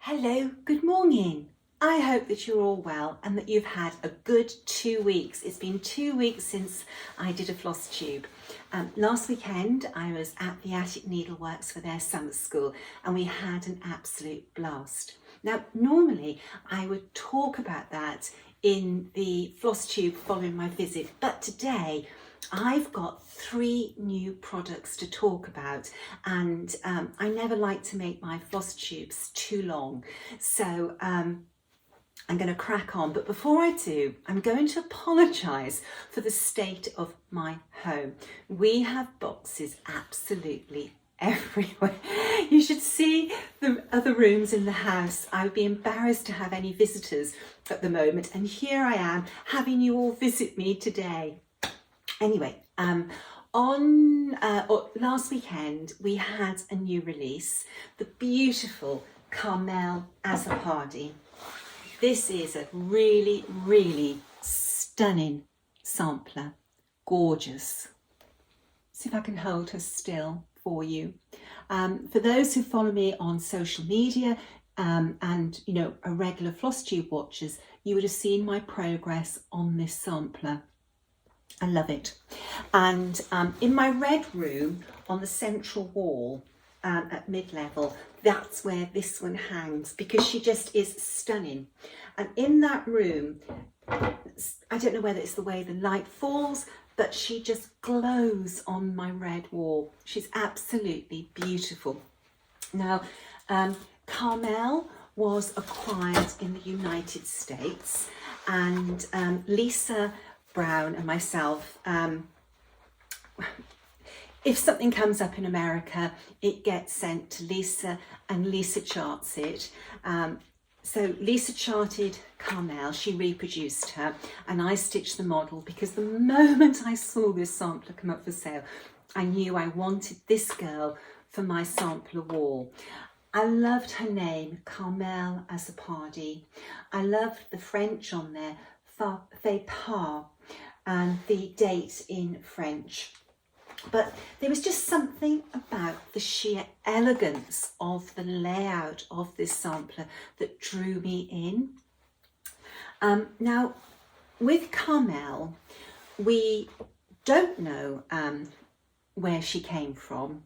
Hello, good morning. I hope that you're all well and that you've had a good 2 weeks. It's been 2 weeks since I did a Flosstube. Last weekend I was at the Attic Needleworks for their summer school and we had an absolute blast. Now normally I would talk about that in the Flosstube following my visit, but today I've got 3 new products to talk about, and I never like to make my floss tubes too long, so I'm going to crack on. But before I do, I'm going to apologise for the state of my home. We have boxes absolutely everywhere. You should see the other rooms in the house. I would be embarrassed to have any visitors at the moment, and here I am having you all visit me today. Anyway, last weekend we had a new release, the beautiful Carmel as a Hardy. This is a really, really stunning sampler, gorgeous. See if I can hold her still for you. For those who follow me on social media and are regular Flosstube watchers, you would have seen my progress on this sampler. I love it. And in my red room on the central wall at mid-level, that's where this one hangs because she just is stunning. And in that room, I don't know whether it's the way the light falls, but she just glows on my red wall. She's absolutely beautiful. Now, Carmel was acquired in the United States, and Lisa Brown and myself, if something comes up in America, it gets sent to Lisa and Lisa charts it. So Lisa charted Carmel, she reproduced her, and I stitched the model because the moment I saw this sampler come up for sale, I knew I wanted this girl for my sampler wall. I loved her name, Carmel as a Hardy. I loved the French on there, fait part, and the date in French. But there was just something about the sheer elegance of the layout of this sampler that drew me in. Now, with Carmel, we don't know where she came from.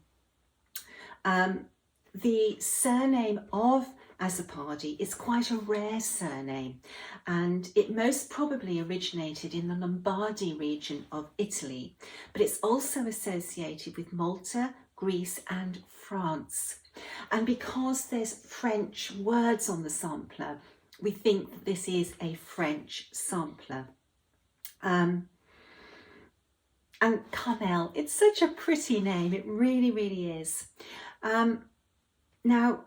The surname of Azzopardi is quite a rare surname, and it most probably originated in the Lombardy region of Italy, but it's also associated with Malta, Greece and France. And because there's French words on the sampler, we think that this is a French sampler. And Carmel, it's such a pretty name, it really, really is. Now,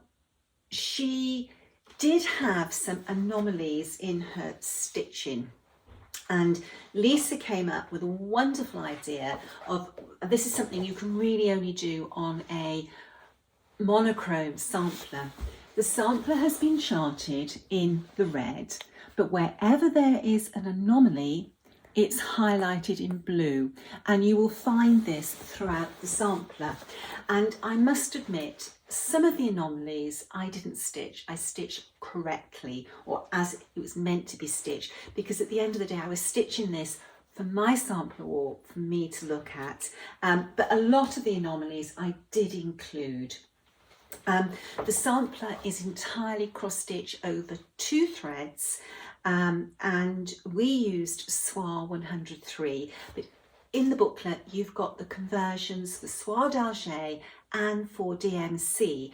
she did have some anomalies in her stitching, and Lisa came up with a wonderful idea of, this is something you can really only do on a monochrome sampler. The sampler has been charted in the red, but wherever there is an anomaly, it's highlighted in blue, and you will find this throughout the sampler. And I must admit, some of the anomalies I didn't stitch. I stitched correctly, or as it was meant to be stitched, because at the end of the day I was stitching this for my sampler wall for me to look at. But a lot of the anomalies I did include. The sampler is entirely cross-stitch over 2 threads, and we used Soie 103, but in the booklet you've got the conversions for Soie d'Alger and for DMC,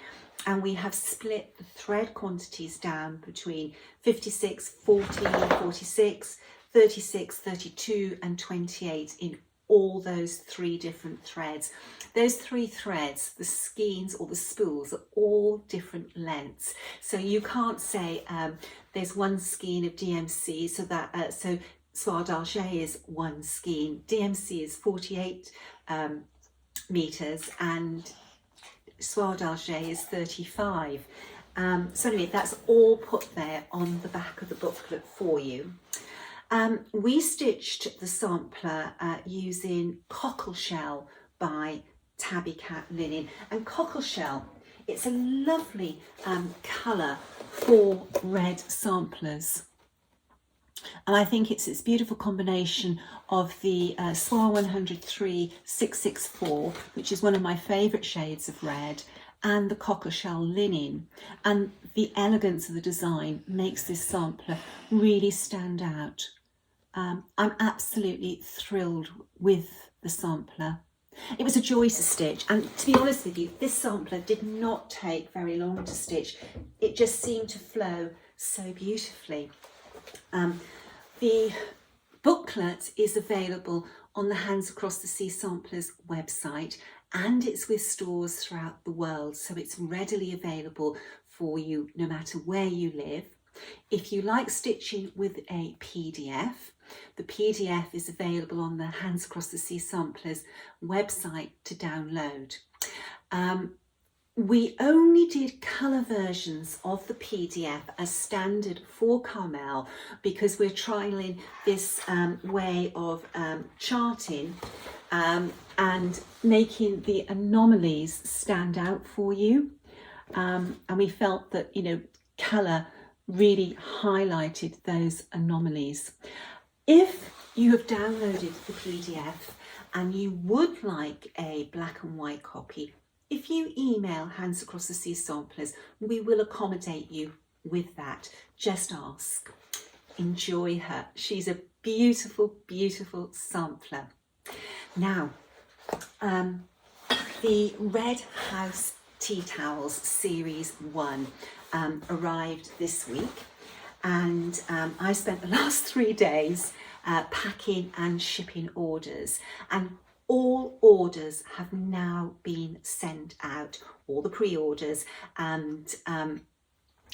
and we have split the thread quantities down between 56, 40, 46, 36, 32 and 28 in all those 3 different threads. Those 3 threads, the skeins or the spools, are all different lengths, so you can't say there's 1 skein of DMC, so Soie d'Alger is 1 skein, DMC is 48 meters, and Soie d'Alger is 35. So anyway, that's all put there on the back of the booklet for you. We stitched the sampler using Cockleshell by Tabby Cat Linen, and Cockleshell, it's a lovely colour 4 red samplers. And I think it's this beautiful combination of the Soir 103 664, which is one of my favourite shades of red, and the cockle shell linen. And the elegance of the design makes this sampler really stand out. I'm absolutely thrilled with the sampler. It was a joy to stitch, and to be honest with you, this sampler did not take very long to stitch. It just seemed to flow so beautifully. The booklet is available on the Hands Across the Sea Samplers website, and it's with stores throughout the world, so it's readily available for you no matter where you live. If you like stitching with a PDF, the PDF is available on the Hands Across the Sea Samplers website to download. We only did colour versions of the PDF as standard for Carmel because we're trialling this way of charting and making the anomalies stand out for you. And we felt that, you know, colour really highlighted those anomalies. If you have downloaded the PDF and you would like a black and white copy, if you email Hands Across the Sea Samplers, we will accommodate you with that. Just ask. Enjoy her. She's a beautiful, beautiful sampler. Now, the Red House Tea Towels Series 1 arrived this week, and I spent the last 3 days packing and shipping orders, and all orders have now been sent out, all the pre-orders, and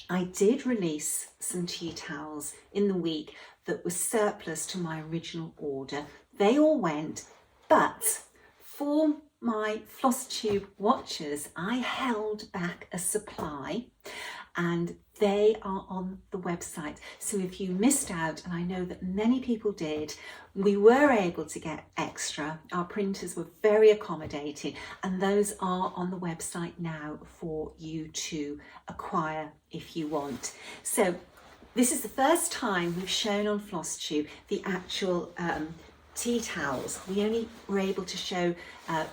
I did release some tea towels in the week that was surplus to my original order. They all went, but for my Flosstube watchers, I held back a supply, and they are on the website. So if you missed out, and I know that many people did, we were able to get extra. Our printers were very accommodating, and those are on the website now for you to acquire if you want. So this is the first time we've shown on Flosstube the actual tea towels. We only were able to show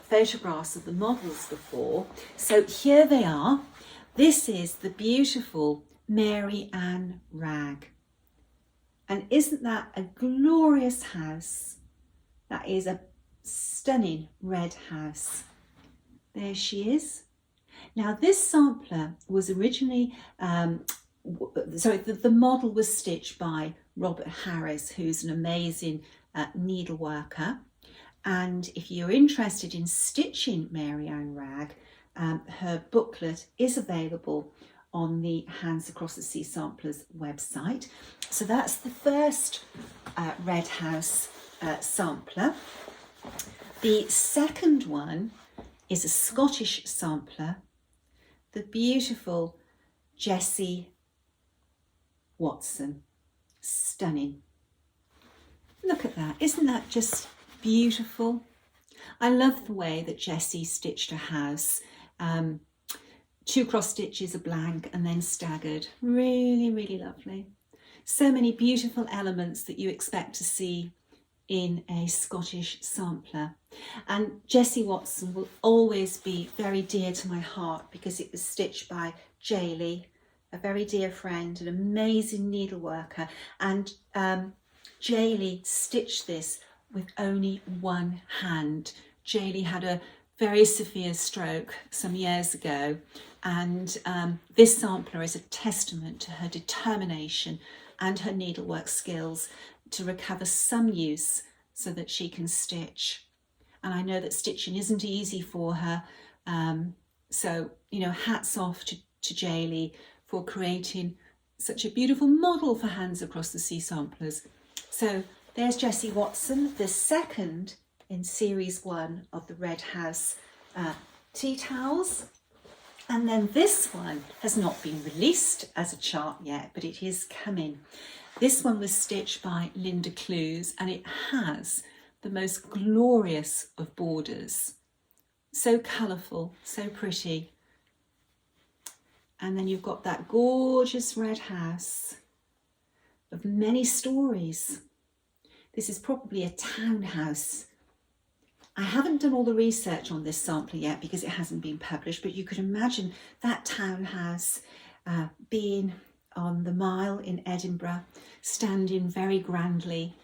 photographs of the models before. So here they are. This is the beautiful Mary Ann rag. And isn't that a glorious house? That is a stunning red house. There she is. Now this sampler was originally, the model was stitched by Robert Harris, who's an amazing needleworker. And if you're interested in stitching Mary Ann rag, her booklet is available on the Hands Across the Sea Samplers website. So that's the first Red House sampler. The second one is a Scottish sampler, the beautiful Jessie Watson. Stunning. Look at that. Isn't that just beautiful? I love the way that Jessie stitched her house. 2 cross stitches, a blank, and then staggered. Really, really lovely. So many beautiful elements that you expect to see in a Scottish sampler. And Jessie Watson will always be very dear to my heart because it was stitched by Jaylee, a very dear friend, an amazing needleworker. And Jaylee stitched this with only one hand. Jaylee had a very severe stroke some years ago, and this sampler is a testament to her determination and her needlework skills to recover some use so that she can stitch. And I know that stitching isn't easy for her, so you know, hats off to Jaylee for creating such a beautiful model for Hands Across the Sea Samplers. So there's Jessie Watson, the second in series 1 of the Red House tea towels. And then this one has not been released as a chart yet, but it is coming. This one was stitched by Linda Clues, and it has the most glorious of borders. So colourful, so pretty. And then you've got that gorgeous red house of many stories. This is probably a townhouse. I haven't done all the research on this sampler yet because it hasn't been published, but you could imagine that townhouse being on the Mile in Edinburgh, standing very grandly.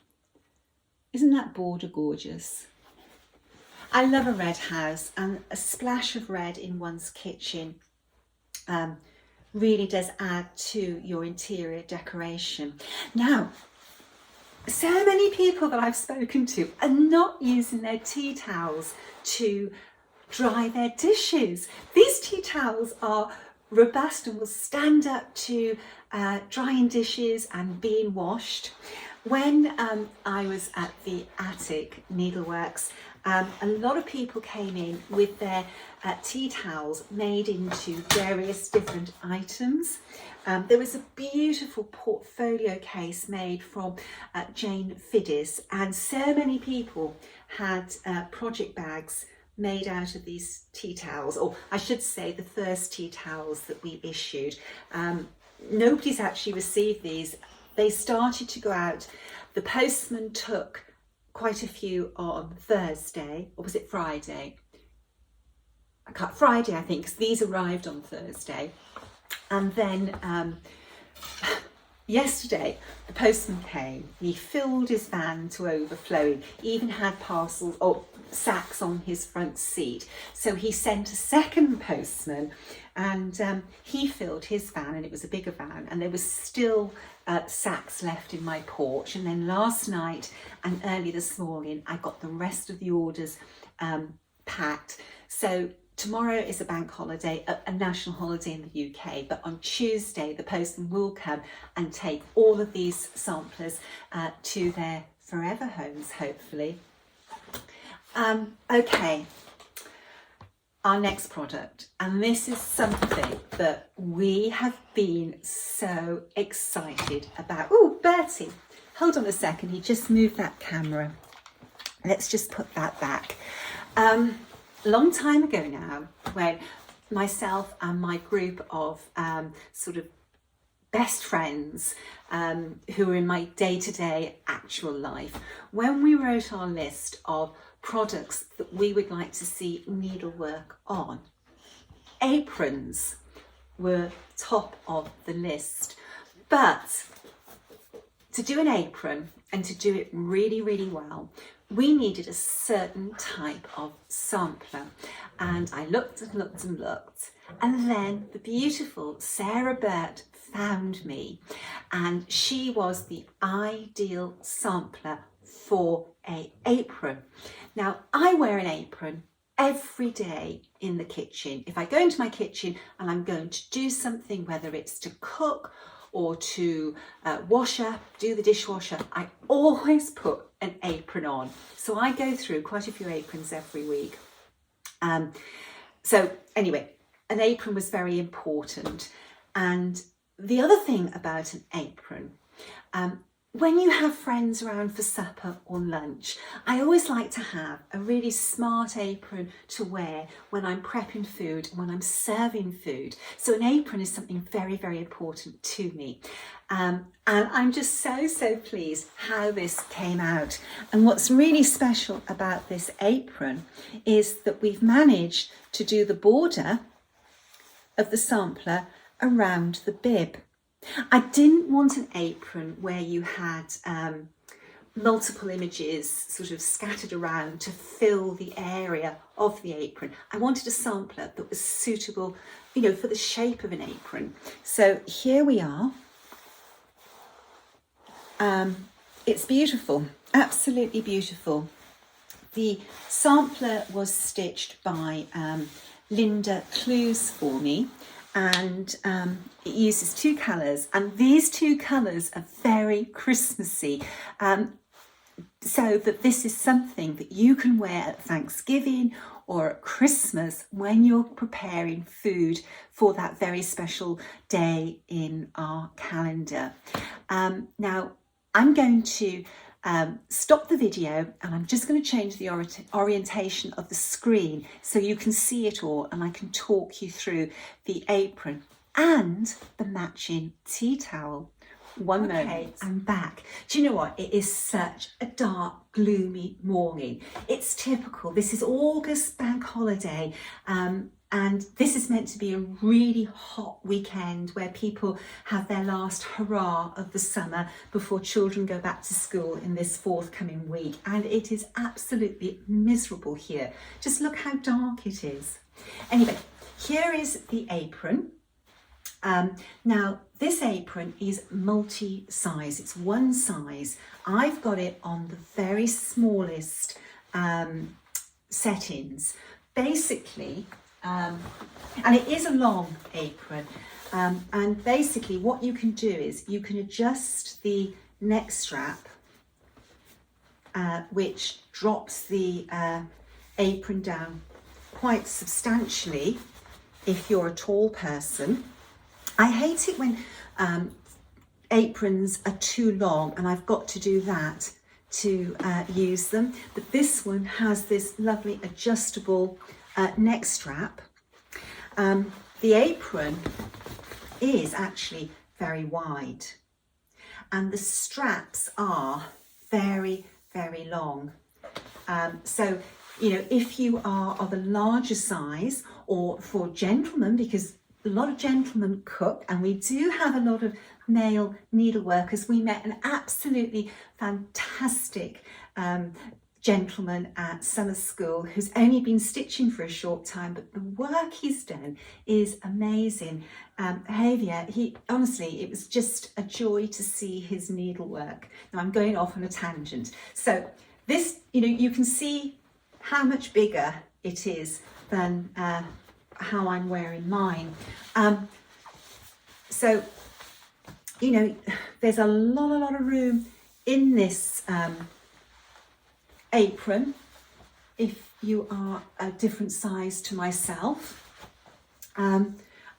Isn't that border gorgeous? I love a red house, and a splash of red in one's kitchen really does add to your interior decoration. Now, so many people that I've spoken to are not using their tea towels to dry their dishes. These tea towels are robust and will stand up to drying dishes and being washed. When I was at the Attic Needleworks, a lot of people came in with their tea towels made into various different items. There was a beautiful portfolio case made from Jane Fiddis, and so many people had project bags made out of these tea towels, or I should say the first tea towels that we issued. Nobody's actually received these. They started to go out. The postman took quite a few on Thursday, or was it Friday? Friday, I think, because these arrived on Thursday. And then yesterday, the postman came. He filled his van to overflowing, even had parcels or sacks on his front seat. So he sent a second postman, and he filled his van, and it was a bigger van, and there was still sacks left in my porch. And then last night and early this morning, I got the rest of the orders packed. So tomorrow is a bank holiday, a national holiday in the UK, but on Tuesday the postman will come and take all of these samplers to their forever homes, hopefully. Okay, our next product, and this is something that we have been so excited about. Oh, Bertie, hold on a second, he just moved that camera. Let's just put that back. Long time ago now, when myself and my group of sort of best friends who are in my day-to-day actual life, when we wrote our list of products that we would like to see needlework on, aprons were top of the list. But to do an apron and to do it really, really well, we needed a certain type of sampler. And I looked and looked and looked, and then the beautiful Sarah Burt found me, and she was the ideal sampler for an apron. Now, I wear an apron every day in the kitchen. If I go into my kitchen and I'm going to do something, whether it's to cook or to wash up, do the dishwasher, I always put an apron on. So I go through quite a few aprons every week. So anyway, an apron was very important. And the other thing about an apron, when you have friends around for supper or lunch, I always like to have a really smart apron to wear when I'm prepping food and when I'm serving food. So an apron is something very, very important to me. And I'm just so pleased how this came out. And what's really special about this apron is that we've managed to do the border of the sampler around the bib. I didn't want an apron where you had multiple images sort of scattered around to fill the area of the apron. I wanted a sampler that was suitable, you know, for the shape of an apron. So here we are. It's beautiful, absolutely beautiful. The sampler was stitched by Linda Clues for me, and it uses two colours, and these two colours are very Christmassy, so that this is something that you can wear at Thanksgiving or at Christmas when you're preparing food for that very special day in our calendar. Now I'm going to stop the video, and I'm just going to change the orientation of the screen so you can see it all, and I can talk you through the apron. and the matching tea towel. One moment, I'm back. Do you know what? It is such a dark, gloomy morning. It's typical. This is August bank holiday, and this is meant to be a really hot weekend where people have their last hurrah of the summer before children go back to school in this forthcoming week. And it is absolutely miserable here. Just look how dark it is. Anyway, here is the apron. Now this apron is multi-size, it's one size. I've got it on the very smallest settings. Basically, and it is a long apron, and basically what you can do is you can adjust the neck strap, which drops the apron down quite substantially if you're a tall person. I hate it when aprons are too long and I've got to do that to use them, but this one has this lovely adjustable neck strap. The apron is actually very wide and the straps are very, very long. So, you know, if you are of a larger size, or for gentlemen, because a lot of gentlemen cook and we do have a lot of male needleworkers. We met an absolutely fantastic gentleman at summer school who's only been stitching for a short time, but the work he's done is amazing. Javier, he honestly, it was just a joy to see his needlework. Now I'm going off on a tangent. So this, you know, you can see how much bigger it is than how I'm wearing mine. So, you know, there's a lot of room in this apron if you are a different size to myself. I'm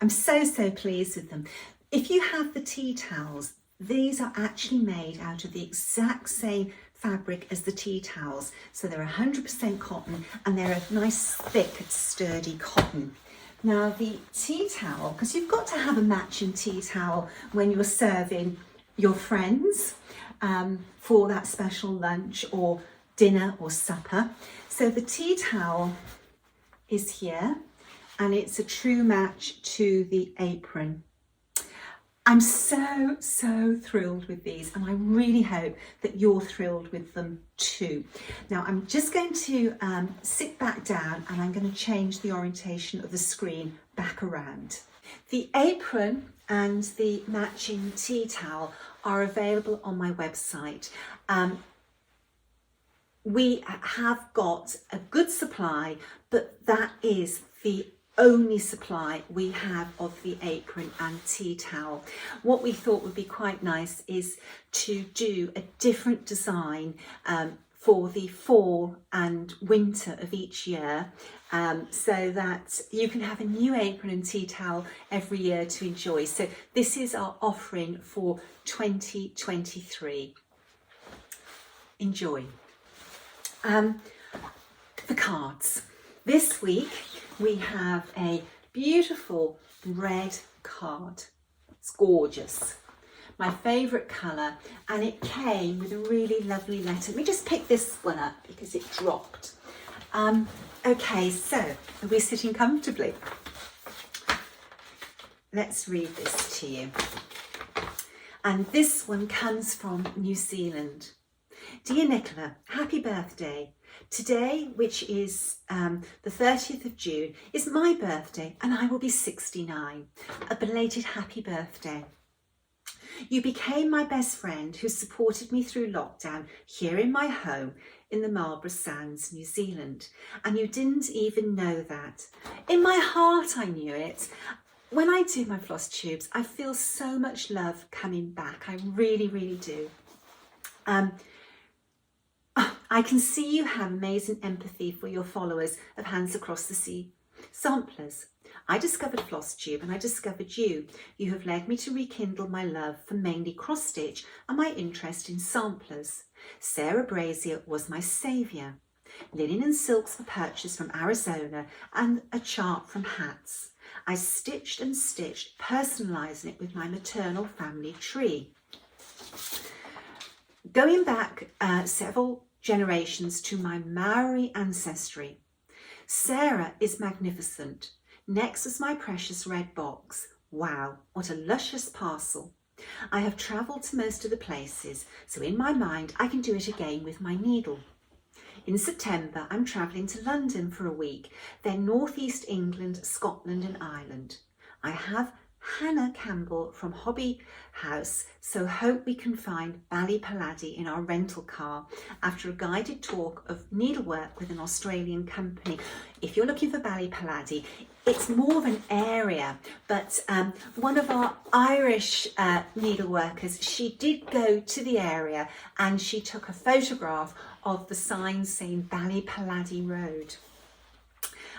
so pleased with them. If you have the tea towels, these are actually made out of the exact same fabric as the tea towels. So they're 100% cotton and they're a nice thick sturdy cotton. Now the tea towel, because you've got to have a matching tea towel when you're serving your friends for that special lunch or dinner or supper. So the tea towel is here and it's a true match to the apron. I'm so thrilled with these and I really hope that you're thrilled with them too. Now I'm just going to sit back down and I'm going to change the orientation of the screen back around. The apron and the matching tea towel are available on my website. We have got a good supply, but that is the only supply we have of the apron and tea towel. What we thought would be quite nice is to do a different design for the fall and winter of each year, so that you can have a new apron and tea towel every year to enjoy. So this is our offering for 2023. Enjoy. The cards. This week we have a beautiful red card. It's gorgeous. My favourite colour, and it came with a really lovely letter. Let me just pick this one up because it dropped. Okay, so are we sitting comfortably? Let's read this to you. And this one comes from New Zealand. Dear Nicola, happy birthday. Today, which is the 30th of June, is my birthday and I will be 69. A belated happy birthday. You became my best friend who supported me through lockdown here in my home in the Marlborough Sands, New Zealand. And you didn't even know that. In my heart, I knew it. When I do my floss tubes, I feel so much love coming back. I really, really do. I can see you have amazing empathy for your followers of Hands Across the Sea samplers. I discovered Flosstube and I discovered you. You have led me to rekindle my love for mainly cross stitch and my interest in samplers. Sarah Brazier was my saviour. Linen and silks were purchased from Arizona and a chart from hats. I stitched and stitched, personalising it with my maternal family tree. Going back several generations to my Maori ancestry, Sarah is magnificent. Next is my precious red box. Wow, what a luscious parcel. I have travelled to most of the places, so in my mind I can do it again with my needle. In September, I'm travelling to London for a week, then North East England, Scotland and Ireland. I have Hannah Campbell from Hobby House, so hope we can find Ballipaladi in our rental car after a guided talk of needlework with an Australian company. If you're looking for Ballipaladi, it's more of an area, but one of our Irish needleworkers, she did go to the area and she took a photograph of the sign saying Ballipaladi Road.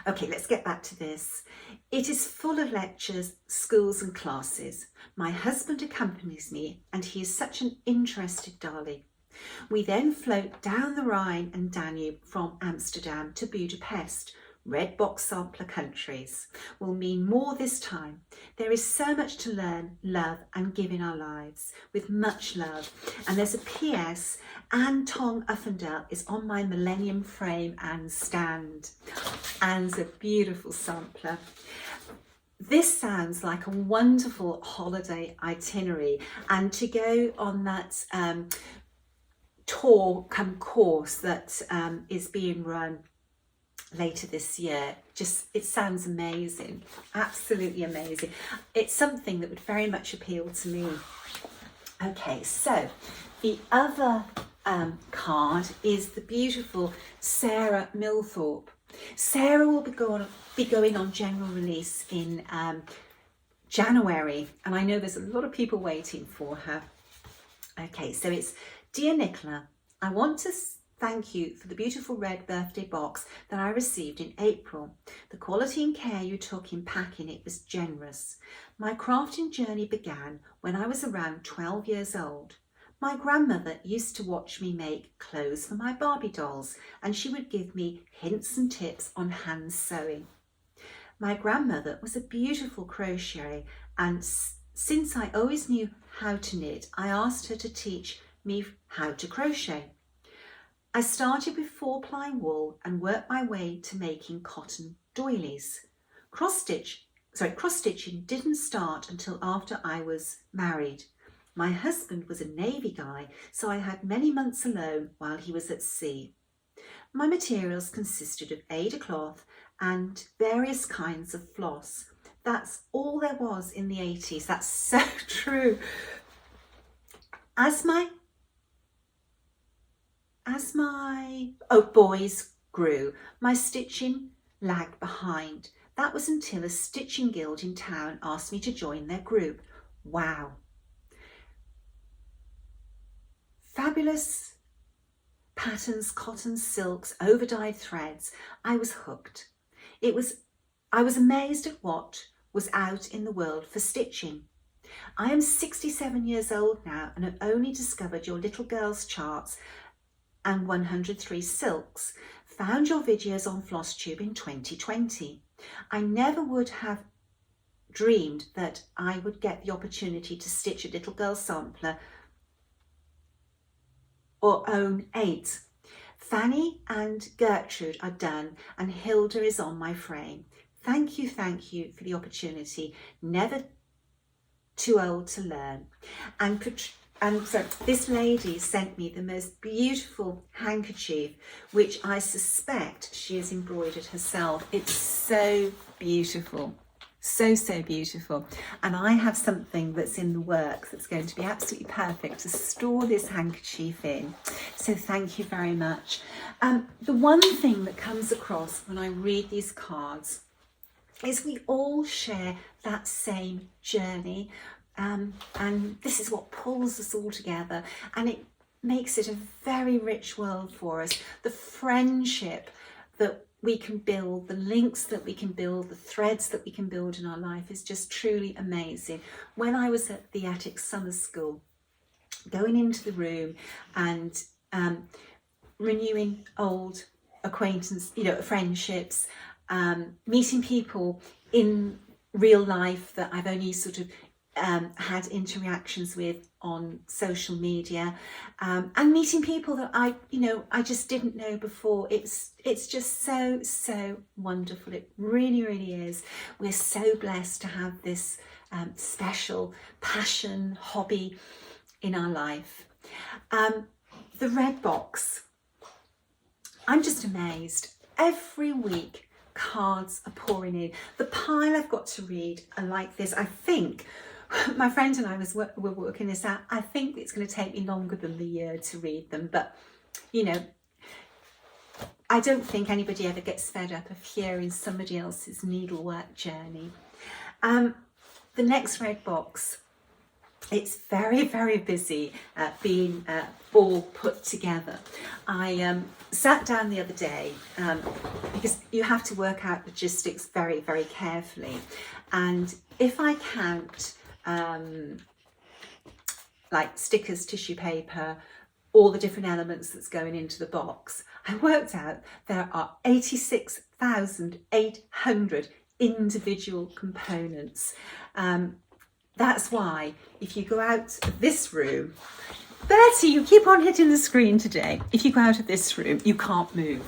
Okay, let's get back to this. It is full of lectures, schools and classes. My husband accompanies me and he is such an interested darling. We then float down the Rhine and Danube from Amsterdam to Budapest. Red box sampler countries will mean more this time. There is so much to learn, love and give in our lives, with much love. And there's a PS, Anne Tong Uffendale is on my Millennium frame and stand. Anne's a beautiful sampler. This sounds like a wonderful holiday itinerary, and to go on that tour come course that is being run later this year, just it sounds amazing, absolutely amazing. It's something that would very much appeal to me. Okay, so the other card is the beautiful Sarah Milthorpe. Sarah will be going on general release in January, and I know there's a lot of people waiting for her. Okay, so it's Dear Nicola, I want to thank you for the beautiful red birthday box that I received in April. The quality and care you took in packing it was generous. My crafting journey began when I was around 12 years old. My grandmother used to watch me make clothes for my Barbie dolls, and she would give me hints and tips on hand sewing. My grandmother was a beautiful crocheter, and since I always knew how to knit, I asked her to teach me how to crochet. I started with 4-ply wool and worked my way to making cotton doilies. Cross-stitching didn't start until after I was married. My husband was a Navy guy, so I had many months alone while he was at sea. My materials consisted of Aida cloth and various kinds of floss. That's all there was in the 80s. That's so true. As my boys grew, my stitching lagged behind. That was until a stitching guild in town asked me to join their group. Wow. Fabulous patterns, cotton, silks, overdyed threads. I was hooked. I was amazed at what was out in the world for stitching. I am 67 years old now and have only discovered your little girl's charts and 103 silks. Found your videos on Flosstube in 2020. I never would have dreamed that I would get the opportunity to stitch a little girl sampler or own 8. Fanny and Gertrude are done and Hilda is on my frame. Thank you for the opportunity. Never too old to learn. And so this lady sent me the most beautiful handkerchief, which I suspect she has embroidered herself. It's so beautiful. So beautiful. And I have something that's in the works that's going to be absolutely perfect to store this handkerchief in. So thank you very much. The one thing that comes across when I read these cards is we all share that same journey. And this is what pulls us all together, and it makes it a very rich world for us. The friendship that we can build, the links that we can build, the threads that we can build in our life is just truly amazing. When I was at the Attic Summer School, going into the room and renewing old acquaintance, friendships, meeting people in real life that I've only sort of had interactions with on social media, and meeting people that I just didn't know before. It's just so wonderful. It really is. We're so blessed to have this special passion, hobby in our life. The red box, I'm just amazed. Every week cards are pouring in. The pile I've got to read are like this. I think my friend and I were working this out. I think it's going to take me longer than the year to read them, but you know, I don't think anybody ever gets fed up of hearing somebody else's needlework journey. The next red box, it's very busy being all put together. I sat down the other day because you have to work out logistics very carefully, and if I count like stickers, tissue paper, all the different elements that's going into the box, I worked out there are 86,800 individual components. That's why if you go out of this room, Bertie, you keep on hitting the screen today. If you go out of this room, you can't move.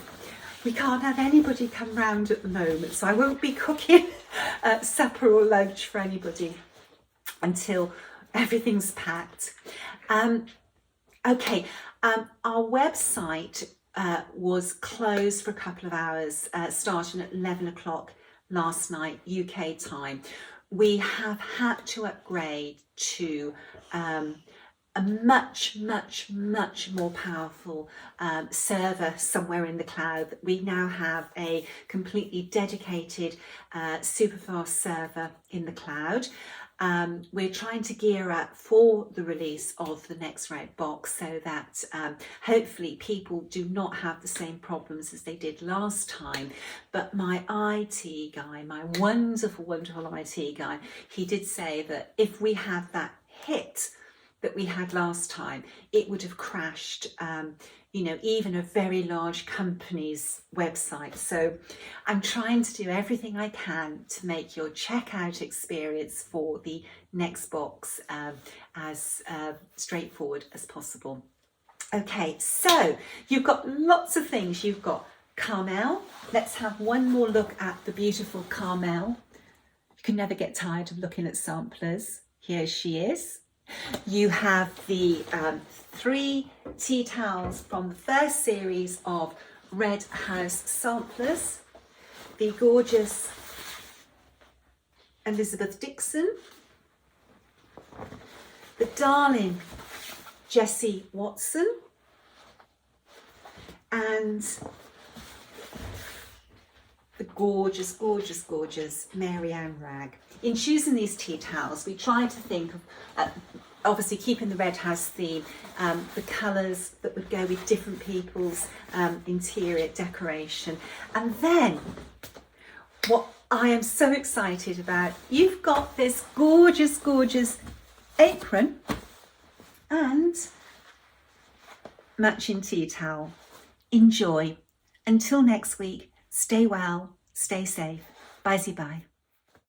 We can't have anybody come round at the moment, so I won't be cooking supper or lunch for anybody until everything's packed. Okay, our website was closed for a couple of hours, starting at 11 o'clock last night, UK time. We have had to upgrade to a much more powerful server somewhere in the cloud. We now have a completely dedicated super fast server in the cloud. We're trying to gear up for the release of the next red box so that hopefully people do not have the same problems as they did last time. But my IT guy, my wonderful IT guy, he did say that if we had that hit that we had last time, it would have crashed even a very large company's website. So I'm trying to do everything I can to make your checkout experience for the next box as straightforward as possible. Okay, so you've got lots of things. You've got Carmel. Let's have one more look at the beautiful Carmel. You can never get tired of looking at samplers. Here she is. You have the 3 tea towels from the first series of Red House samplers, the gorgeous Elizabeth Dixon, the darling Jessie Watson, and the gorgeous Mary Ann Ragg. In choosing these tea towels, we tried to think of obviously keeping the Red House theme, the colours that would go with different people's interior decoration. And then what I am so excited about, you've got this gorgeous apron and matching tea towel. Enjoy. Until next week, stay well, stay safe. Bye-bye.